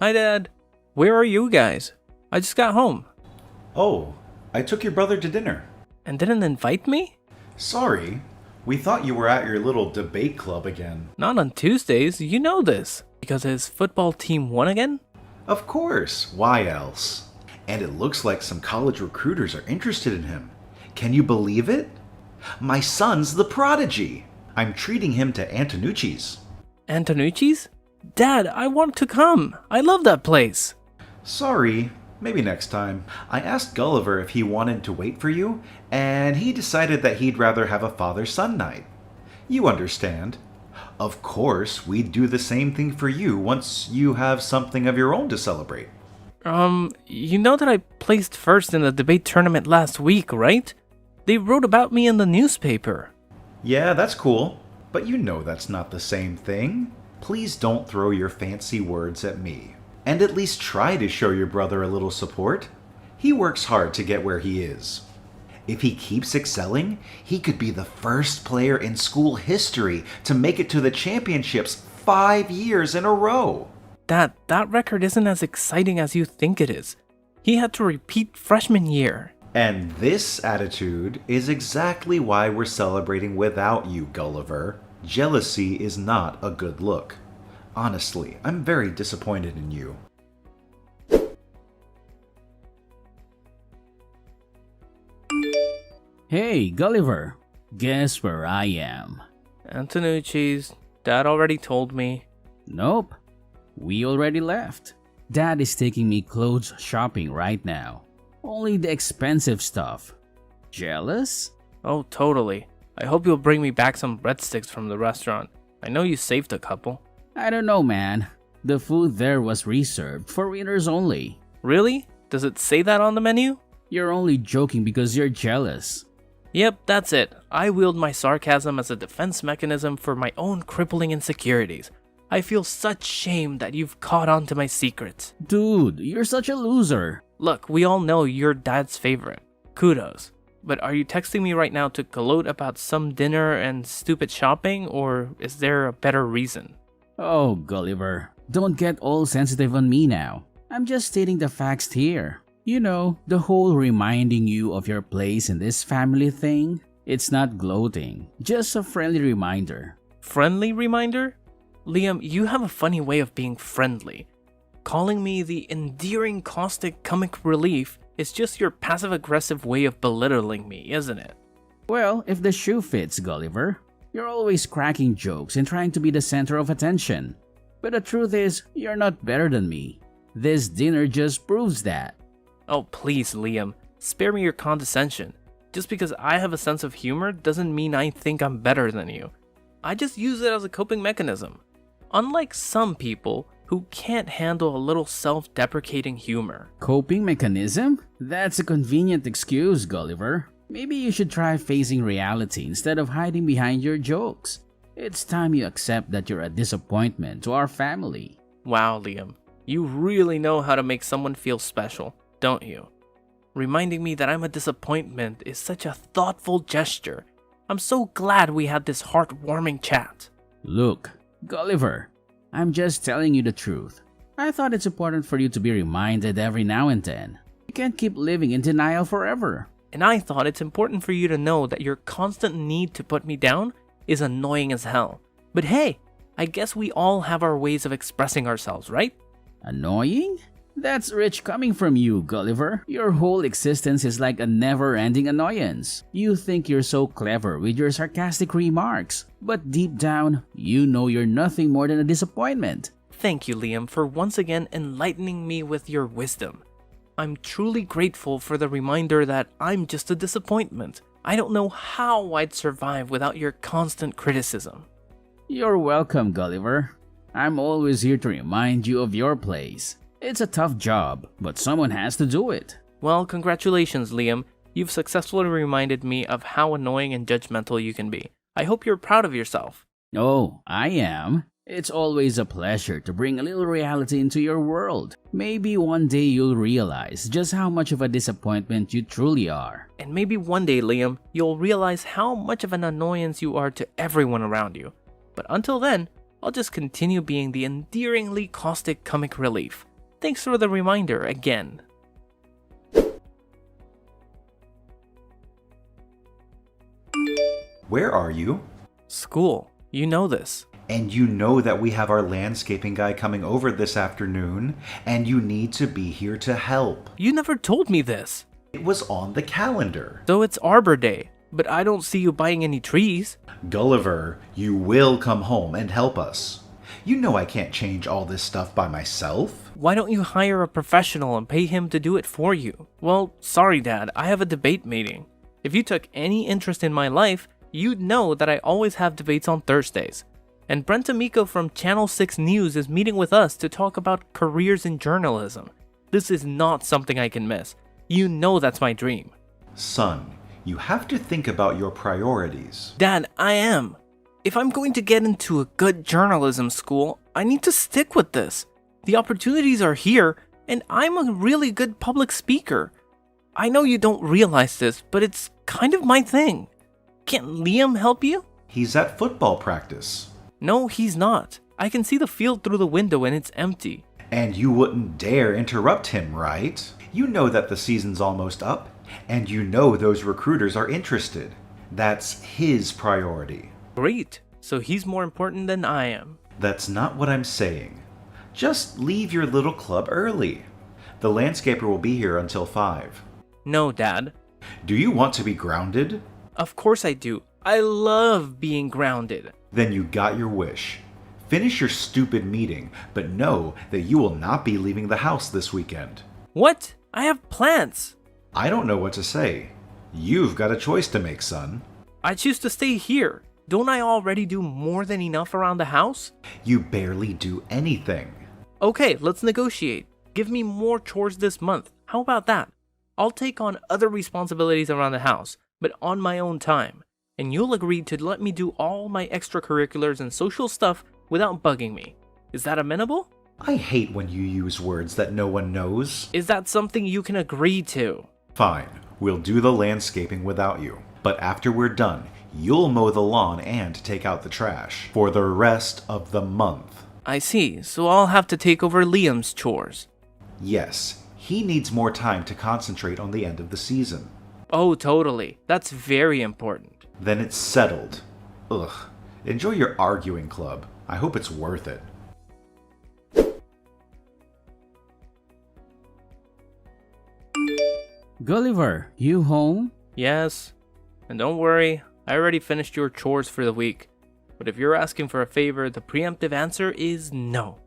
Hi, Dad. Where are you guys? I just got home. Oh, I took your brother to dinner. And didn't invite me? Sorry, we thought you were at your little debate club again. Not on Tuesdays, you know this. Because his football team won again? Of course, why else? And it looks like some college recruiters are interested in him. Can you believe it? My son's the prodigy. I'm treating him to Antonucci's. Antonucci's? Dad, I want to come. I love that place. Sorry, maybe next time. I asked Gulliver if he wanted to wait for you, and he decided that he'd rather have a father-son night. You understand. Of course, we'd do the same thing for you once you have something of your own to celebrate. You know that I placed first in the debate tournament last week, right? They wrote about me in the newspaper. Yeah, that's cool, but you know that's not the same thing. Please don't throw your fancy words at me. And at least try to show your brother a little support. He works hard to get where he is. If he keeps excelling, he could be the first player in school history to make it to the championships 5 years in a row. That record isn't as exciting as you think it is. He had to repeat freshman year. And this attitude is exactly why we're celebrating without you, Gulliver. Jealousy is not a good look. Honestly, I'm very disappointed in you. Hey, Gulliver. Guess where I am? Antonucci's. Dad already told me. Nope. We already left. Dad is taking me clothes shopping right now. Only the expensive stuff. Jealous? Oh, totally. I hope you'll bring me back some breadsticks from the restaurant. I know you saved a couple. I don't know, man. The food there was reserved for winners only. Really? Does it say that on the menu? You're only joking because you're jealous. Yep, that's it. I wield my sarcasm as a defense mechanism for my own crippling insecurities. I feel such shame that you've caught on to my secrets. Dude, you're such a loser. Look, we all know you're Dad's favorite. Kudos. But are you texting me right now to gloat about some dinner and stupid shopping, or is there a better reason? Oh, Gulliver, don't get all sensitive on me now. I'm just stating the facts here. You know, the whole reminding you of your place in this family thing, it's not gloating, just a friendly reminder. Friendly reminder? Liam, you have a funny way of being friendly. Calling me the endearing caustic comic relief is just your passive-aggressive way of belittling me, isn't it? Well, if the shoe fits, Gulliver. You're always cracking jokes and trying to be the center of attention. But the truth is, you're not better than me. This dinner just proves that. Oh, please, Liam. Spare me your condescension. Just because I have a sense of humor doesn't mean I think I'm better than you. I just use it as a coping mechanism. Unlike some people who can't handle a little self-deprecating humor. Coping mechanism? That's a convenient excuse, Gulliver. Maybe you should try facing reality instead of hiding behind your jokes. It's time you accept that you're a disappointment to our family. Wow, Liam. You really know how to make someone feel special, don't you? Reminding me that I'm a disappointment is such a thoughtful gesture. I'm so glad we had this heartwarming chat. Look, Gulliver, I'm just telling you the truth. I thought it's important for you to be reminded every now and then. You can't keep living in denial forever. And I thought it's important for you to know that your constant need to put me down is annoying as hell. But hey, I guess we all have our ways of expressing ourselves, right? Annoying? That's rich coming from you, Gulliver. Your whole existence is like a never-ending annoyance. You think you're so clever with your sarcastic remarks, but deep down, you know you're nothing more than a disappointment. Thank you, Liam, for once again enlightening me with your wisdom. I'm truly grateful for the reminder that I'm just a disappointment. I don't know how I'd survive without your constant criticism. You're welcome, Gulliver. I'm always here to remind you of your place. It's a tough job, but someone has to do it. Well, congratulations, Liam. You've successfully reminded me of how annoying and judgmental you can be. I hope you're proud of yourself. Oh, I am. It's always a pleasure to bring a little reality into your world. Maybe one day you'll realize just how much of a disappointment you truly are. And maybe one day, Liam, you'll realize how much of an annoyance you are to everyone around you. But until then, I'll just continue being the endearingly caustic comic relief. Thanks for the reminder again. Where are you? School. You know this. And you know that we have our landscaping guy coming over this afternoon, and you need to be here to help. You never told me this. It was on the calendar. So it's Arbor Day, but I don't see you buying any trees. Gulliver, you will come home and help us. You know I can't change all this stuff by myself. Why don't you hire a professional and pay him to do it for you? Well, sorry Dad, I have a debate meeting. If you took any interest in my life, you'd know that I always have debates on Thursdays. And Brent Amico from Channel 6 News is meeting with us to talk about careers in journalism. This is not something I can miss. You know that's my dream. Son, you have to think about your priorities. Dad, I am. If I'm going to get into a good journalism school, I need to stick with this. The opportunities are here, and I'm a really good public speaker. I know you don't realize this, but it's kind of my thing. Can't Liam help you? He's at football practice. No, he's not. I can see the field through the window and it's empty. And you wouldn't dare interrupt him, right? You know that the season's almost up, and you know those recruiters are interested. That's his priority. Great. So he's more important than I am. That's not what I'm saying. Just leave your little club early. The landscaper will be here until 5. No, Dad. Do you want to be grounded? Of course I do. I love being grounded. Then you got your wish. Finish your stupid meeting, but know that you will not be leaving the house this weekend. What? I have plans. I don't know what to say. You've got a choice to make, son. I choose to stay here. Don't I already do more than enough around the house? You barely do anything. Okay, let's negotiate. Give me more chores this month. How about that? I'll take on other responsibilities around the house, but on my own time. And you'll agree to let me do all my extracurriculars and social stuff without bugging me. Is that amenable? I hate when you use words that no one knows. Is that something you can agree to? Fine, we'll do the landscaping without you. But after we're done, you'll mow the lawn and take out the trash for the rest of the month. I see, so I'll have to take over Liam's chores. Yes, he needs more time to concentrate on the end of the season. Oh, totally. That's very important. Then it's settled. Ugh. Enjoy your arguing club. I hope it's worth it. Gulliver, you home? Yes. And don't worry, I already finished your chores for the week. But if you're asking for a favor, the preemptive answer is no.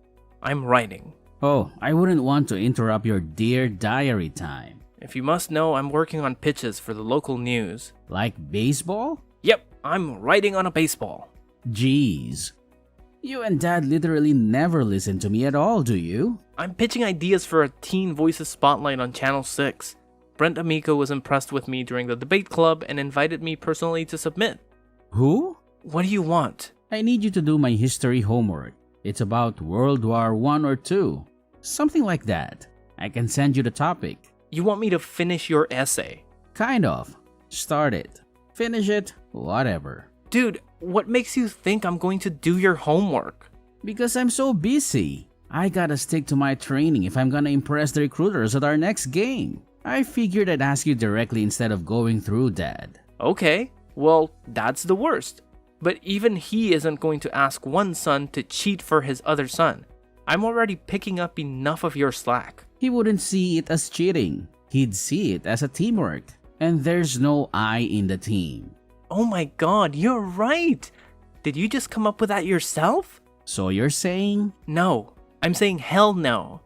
I'm writing. Oh, I wouldn't want to interrupt your dear diary time. If you must know, I'm working on pitches for the local news. Like baseball? Yep, I'm writing on a baseball. Jeez. You and Dad literally never listen to me at all, do you? I'm pitching ideas for a Teen Voices Spotlight on Channel 6. Brent Amico was impressed with me during the debate club and invited me personally to submit. Who? What do you want? I need you to do my history homework. It's about World War I or II. Something like that. I can send you the topic. You want me to finish your essay? Kind of. Start it. Finish it. Whatever. Dude, what makes you think I'm going to do your homework? Because I'm so busy. I gotta stick to my training if I'm gonna impress the recruiters at our next game. I figured I'd ask you directly instead of going through Dad. Okay, well, that's the worst. But even he isn't going to ask one son to cheat for his other son. I'm already picking up enough of your slack. He wouldn't see it as cheating. He'd see it as a teamwork. And there's no I in the team. Oh my god, you're right! Did you just come up with that yourself? So you're saying? No, I'm saying hell no.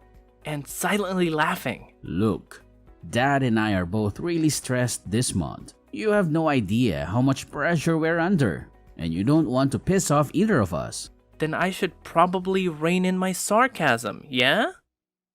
And silently laughing. Look, Dad and I are both really stressed this month. You have no idea how much pressure we're under. And you don't want to piss off either of us. Then I should probably rein in my sarcasm, yeah?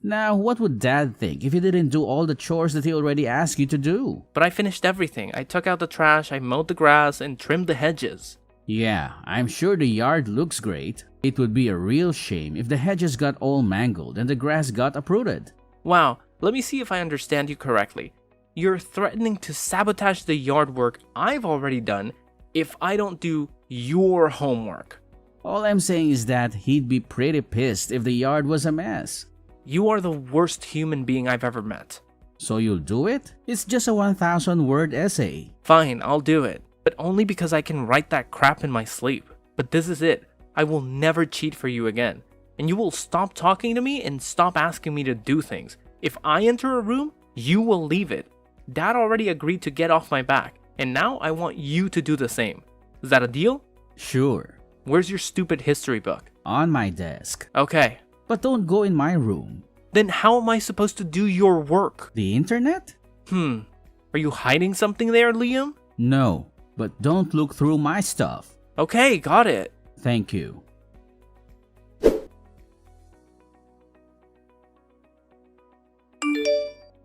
Now, what would Dad think if you didn't do all the chores that he already asked you to do? But I finished everything. I took out the trash, I mowed the grass, and trimmed the hedges. Yeah, I'm sure the yard looks great. It would be a real shame if the hedges got all mangled and the grass got uprooted. Wow, let me see if I understand you correctly. You're threatening to sabotage the yard work I've already done if I don't do your homework. All I'm saying is that he'd be pretty pissed if the yard was a mess. You are the worst human being I've ever met. So you'll do it? It's just a 1,000-word essay. Fine, I'll do it. But only because I can write that crap in my sleep. But this is it. I will never cheat for you again. And you will stop talking to me and stop asking me to do things. If I enter a room, you will leave it. Dad already agreed to get off my back. And now I want you to do the same. Is that a deal? Sure. Where's your stupid history book? On my desk. Okay. But don't go in my room. Then how am I supposed to do your work? The internet? Are you hiding something there, Liam? No, but don't look through my stuff. Okay, got it. Thank you.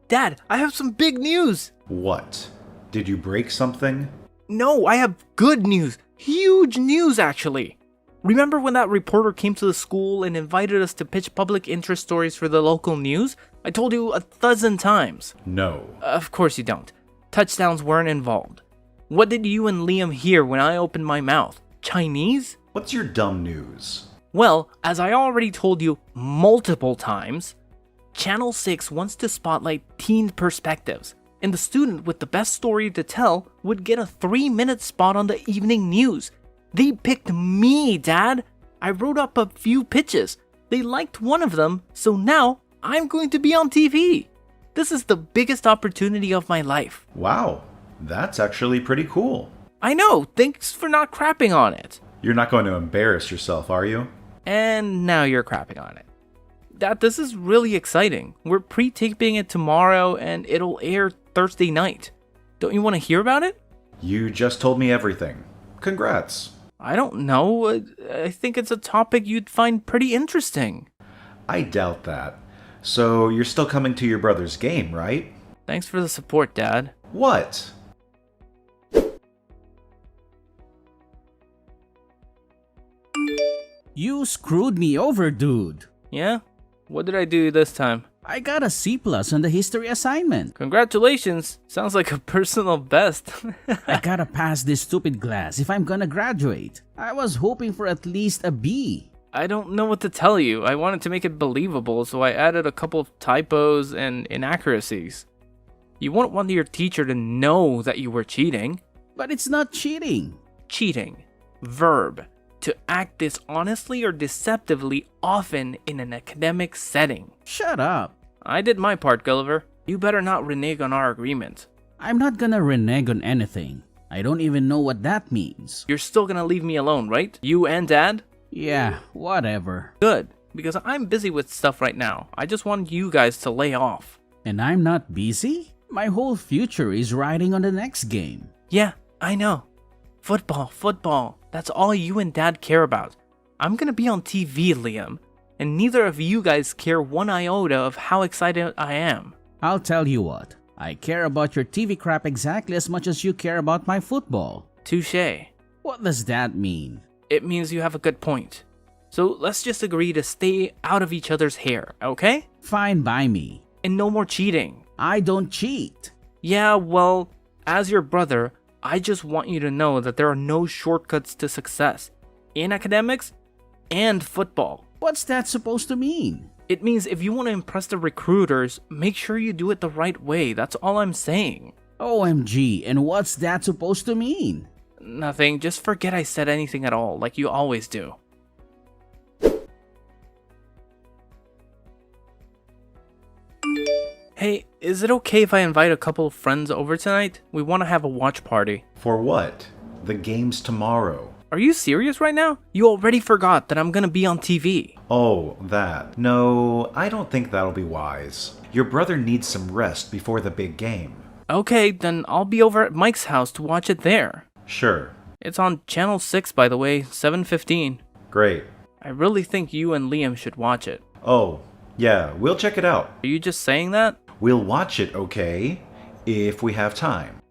Dad, I have some big news. What? Did you break something? No, I have good news. Huge news, actually. Remember when that reporter came to the school and invited us to pitch public interest stories for the local news? I told you 1,000 times. No. Of course you don't. Touchdowns weren't involved. What did you and Liam hear when I opened my mouth? Chinese? What's your dumb news? Well, as I already told you multiple times, Channel 6 wants to spotlight teen perspectives, and the student with the best story to tell would get a 3-minute spot on the evening news. They picked me, Dad. I wrote up a few pitches. They liked one of them, so now I'm going to be on TV. This is the biggest opportunity of my life. Wow, that's actually pretty cool. I know, thanks for not crapping on it. You're not going to embarrass yourself, are you? And now you're crapping on it. Dad, this is really exciting. We're pre-taping it tomorrow and it'll air Thursday night. Don't you want to hear about it? You just told me everything. Congrats. I don't know. I think it's a topic you'd find pretty interesting. I doubt that. So you're still coming to your brother's game, right? Thanks for the support, Dad. What? You screwed me over, dude. Yeah? What did I do this time? I got a C+ on the history assignment. Congratulations. Sounds like a personal best. I gotta pass this stupid class if I'm gonna graduate. I was hoping for at least a B. I don't know what to tell you. I wanted to make it believable, so I added a couple of typos and inaccuracies. You wouldn't want your teacher to know that you were cheating. But it's not cheating. Cheating. Verb. To act dishonestly or deceptively often in an academic setting. Shut up. I did my part, Gulliver. You better not renege on our agreement. I'm not gonna renege on anything. I don't even know what that means. You're still gonna leave me alone, right? You and Dad? Yeah, whatever. Good, because I'm busy with stuff right now. I just want you guys to lay off. And I'm not busy? My whole future is riding on the next game. Yeah, I know. Football. That's all you and Dad care about. I'm gonna be on TV, Liam. And neither of you guys care one iota of how excited I am. I'll tell you what. I care about your TV crap exactly as much as you care about my football. Touché. What does that mean? It means you have a good point. So let's just agree to stay out of each other's hair, okay? Fine by me. And no more cheating. I don't cheat. Yeah, well, as your brother, I just want you to know that there are no shortcuts to success in academics and football. What's that supposed to mean? It means if you want to impress the recruiters, make sure you do it the right way. That's all I'm saying. OMG, and what's that supposed to mean? Nothing, just forget I said anything at all, like you always do. Hey, is it okay if I invite a couple of friends over tonight? We want to have a watch party. For what? The game's tomorrow. Are you serious right now? You already forgot that I'm gonna be on TV. Oh, that. No, I don't think that'll be wise. Your brother needs some rest before the big game. Okay, then I'll be over at Mike's house to watch it there. Sure. It's on Channel 6, by the way, 7:15. Great. I really think you and Liam should watch it. Oh, yeah, we'll check it out. Are you just saying that? We'll watch it, okay? If we have time.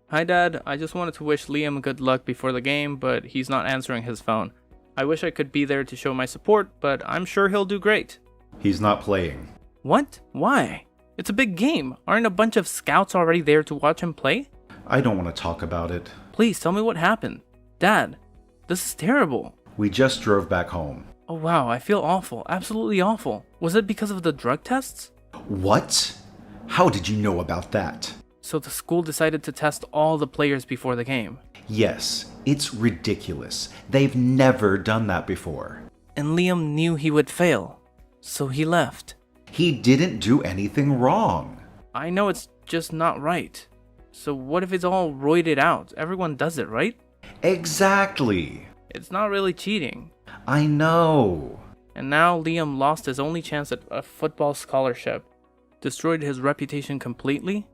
Hi Dad, I just wanted to wish Liam good luck before the game, but he's not answering his phone. I wish I could be there to show my support, but I'm sure he'll do great. He's not playing. What? Why? It's a big game. Aren't a bunch of scouts already there to watch him play? I don't want to talk about it. Please tell me what happened. Dad, This is terrible. We just drove back home. Oh wow, I feel awful. Absolutely awful. Was it because of the drug tests? What? How did you know about that? So the school decided to test all the players before the game. Yes, it's ridiculous. They've never done that before. And Liam knew he would fail. So he left. He didn't do anything wrong. I know it's just not right. So what if it's all roided out? Everyone does it, right? Exactly. It's not really cheating. I know. And now Liam lost his only chance at a football scholarship. Destroyed his reputation completely.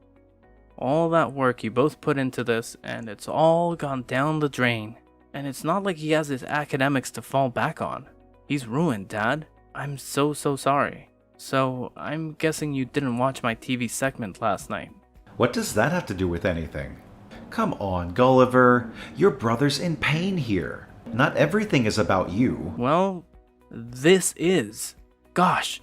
All that work you both put into this, and it's all gone down the drain. And it's not like he has his academics to fall back on. He's ruined, Dad. I'm so sorry. So, I'm guessing you didn't watch my TV segment last night. What does that have to do with anything? Come on, Gulliver. Your brother's in pain here. Not everything is about you. Well, this is. Gosh,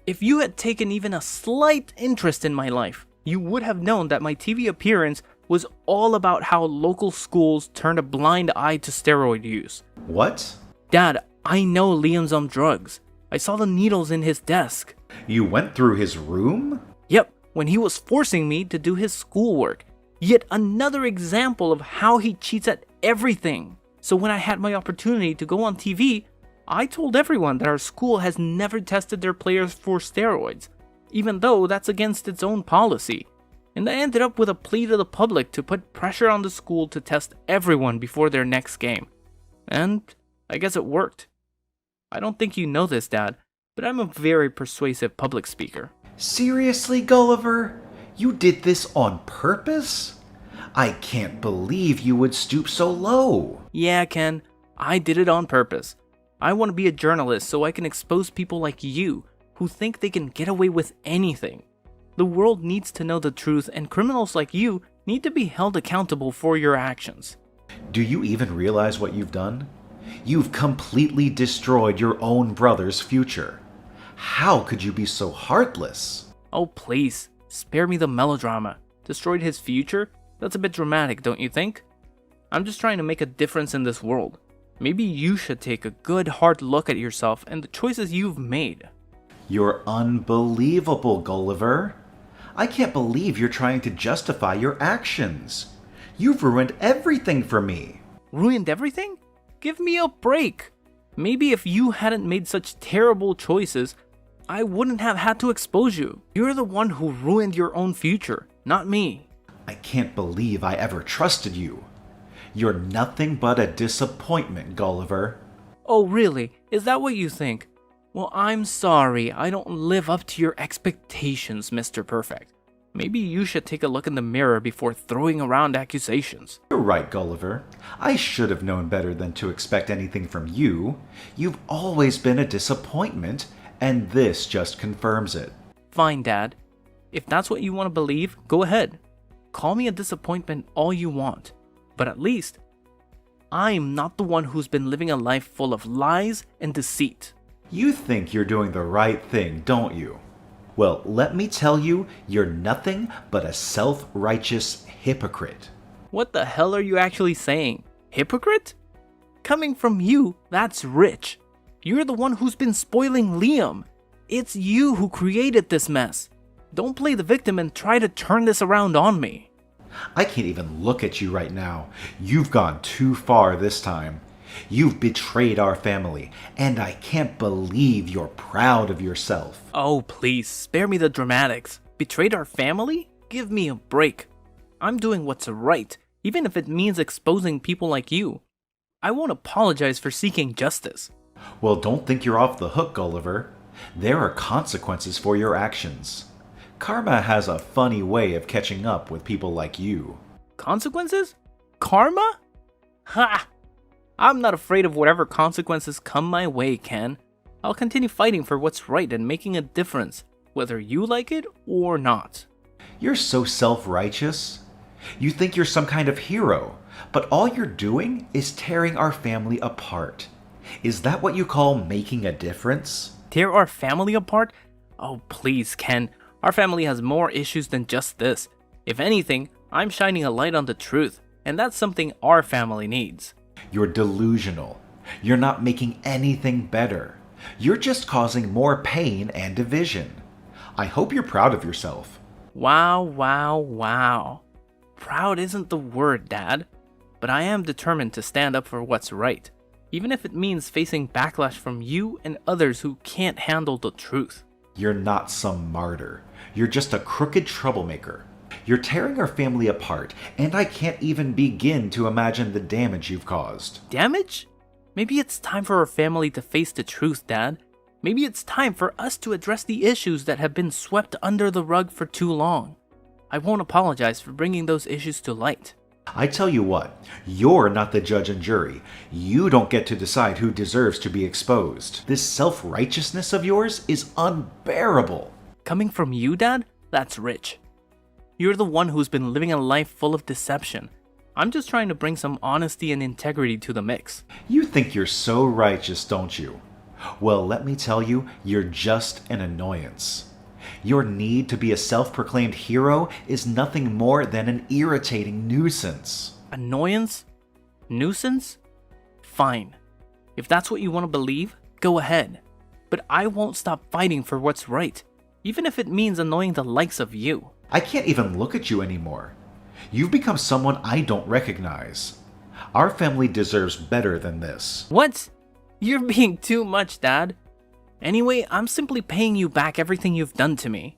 if you had taken even a slight interest in my life, you would have known that my TV appearance was all about how local schools turned a blind eye to steroid use. What? Dad, I know Liam's on drugs. I saw the needles in his desk. You went through his room? Yep, when he was forcing me to do his schoolwork. Yet another example of how he cheats at everything. So when I had my opportunity to go on TV, I told everyone that our school has never tested their players for steroids, even though that's against its own policy. And I ended up with a plea to the public to put pressure on the school to test everyone before their next game. And I guess it worked. I don't think you know this, Dad, but I'm a very persuasive public speaker. Seriously, Gulliver? You did this on purpose? I can't believe you would stoop so low. Yeah, Ken, I did it on purpose. I want to be a journalist so I can expose people like you who think they can get away with anything. The world needs to know the truth, and criminals like you need to be held accountable for your actions. Do you even realize what you've done? You've completely destroyed your own brother's future. How could you be so heartless? Oh, please, spare me the melodrama. Destroyed his future? That's a bit dramatic, don't you think? I'm just trying to make a difference in this world. Maybe you should take a good hard look at yourself and the choices you've made. You're unbelievable, Gulliver. I can't believe you're trying to justify your actions. You've ruined everything for me. Ruined everything? Give me a break. Maybe if you hadn't made such terrible choices, I wouldn't have had to expose you. You're the one who ruined your own future, not me. I can't believe I ever trusted you. You're nothing but a disappointment, Gulliver. Oh, really? Is that what you think? Well, I'm sorry. I don't live up to your expectations, Mr. Perfect. Maybe you should take a look in the mirror before throwing around accusations. You're right, Gulliver. I should have known better than to expect anything from you. You've always been a disappointment, and this just confirms it. Fine, Dad. If that's what you want to believe, go ahead. Call me a disappointment all you want. But at least, I'm not the one who's been living a life full of lies and deceit. You think you're doing the right thing, don't you? Well, let me tell you, you're nothing but a self-righteous hypocrite. What the hell are you actually saying? Hypocrite? Coming from you, that's rich. You're the one who's been spoiling Liam. It's you who created this mess. Don't play the victim and try to turn this around on me. I can't even look at you right now. You've gone too far this time. You've betrayed our family, and I can't believe you're proud of yourself. Oh, please, spare me the dramatics. Betrayed our family? Give me a break. I'm doing what's right, even if it means exposing people like you. I won't apologize for seeking justice. Well, don't think you're off the hook, Gulliver. There are consequences for your actions. Karma has a funny way of catching up with people like you. Consequences? Karma? Ha! I'm not afraid of whatever consequences come my way, Ken. I'll continue fighting for what's right and making a difference, whether you like it or not. You're so self-righteous. You think you're some kind of hero, but all you're doing is tearing our family apart. Is that what you call making a difference? Tear our family apart? Oh, please, Ken. Our family has more issues than just this. If anything, I'm shining a light on the truth, and that's something our family needs. You're delusional. You're not making anything better. You're just causing more pain and division. I hope you're proud of yourself. Wow, wow, wow. Proud isn't the word, Dad. But I am determined to stand up for what's right, even if it means facing backlash from you and others who can't handle the truth. You're not some martyr. You're just a crooked troublemaker. You're tearing our family apart, and I can't even begin to imagine the damage you've caused. Damage? Maybe it's time for our family to face the truth, Dad. Maybe it's time for us to address the issues that have been swept under the rug for too long. I won't apologize for bringing those issues to light. I tell you what, you're not the judge and jury. You don't get to decide who deserves to be exposed. This self-righteousness of yours is unbearable. Coming from you, Dad? That's rich. You're the one who's been living a life full of deception. I'm just trying to bring some honesty and integrity to the mix. You think you're so righteous, don't you? Well, let me tell you, you're just an annoyance. Your need to be a self-proclaimed hero is nothing more than an irritating nuisance. Annoyance? Nuisance? Fine. If that's what you want to believe, go ahead. But I won't stop fighting for what's right, even if it means annoying the likes of you. I can't even look at you anymore. You've become someone I don't recognize. Our family deserves better than this. What? You're being too much, Dad. Anyway, I'm simply paying you back everything you've done to me.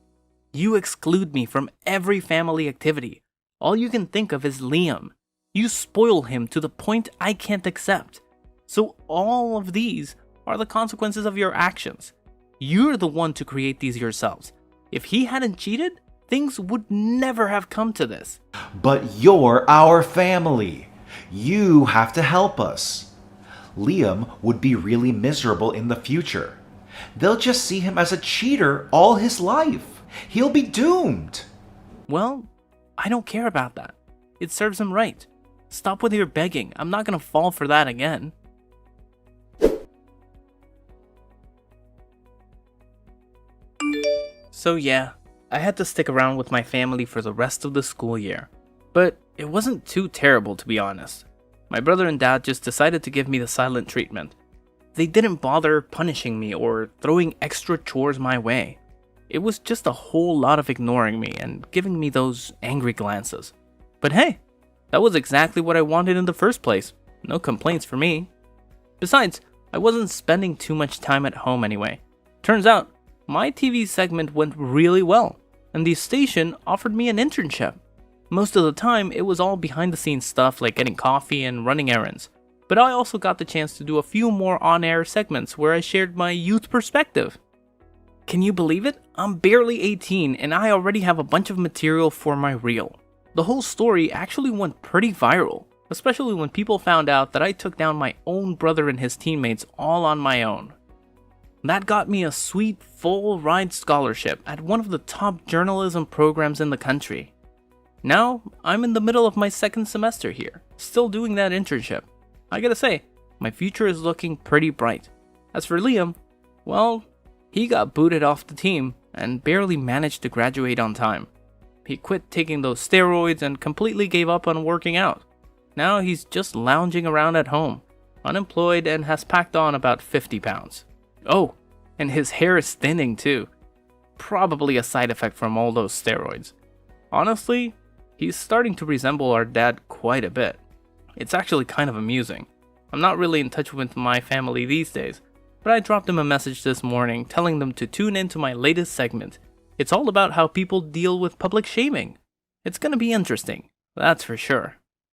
You exclude me from every family activity. All you can think of is Liam. You spoil him to the point I can't accept. So all of these are the consequences of your actions. You're the one to create these yourselves. If he hadn't cheated, things would never have come to this. But you're our family. You have to help us. Liam would be really miserable in the future. They'll just see him as a cheater all his life. He'll be doomed. Well, I don't care about that. It serves him right. Stop with your begging. I'm not gonna fall for that again. So yeah, I had to stick around with my family for the rest of the school year. But it wasn't too terrible, to be honest. My brother and dad just decided to give me the silent treatment. They didn't bother punishing me or throwing extra chores my way. It was just a whole lot of ignoring me and giving me those angry glances. But hey, that was exactly what I wanted in the first place. No complaints for me. Besides, I wasn't spending too much time at home anyway. Turns out, my TV segment went really well, and the station offered me an internship. Most of the time, it was all behind the scenes stuff like getting coffee and running errands. But I also got the chance to do a few more on-air segments where I shared my youth perspective. Can you believe it? I'm barely 18 and I already have a bunch of material for my reel. The whole story actually went pretty viral, especially when people found out that I took down my own brother and his teammates all on my own. That got me a sweet full-ride scholarship at one of the top journalism programs in the country. Now, I'm in the middle of my second semester here, still doing that internship. I gotta say, my future is looking pretty bright. As for Liam, well, he got booted off the team and barely managed to graduate on time. He quit taking those steroids and completely gave up on working out. Now he's just lounging around at home, unemployed, and has packed on about 50 pounds. Oh, and his hair is thinning too. Probably a side effect from all those steroids. Honestly, he's starting to resemble our dad quite a bit. It's actually kind of amusing. I'm not really in touch with my family these days, but I dropped them a message this morning telling them to tune into my latest segment. It's all about how people deal with public shaming. It's gonna be interesting, that's for sure.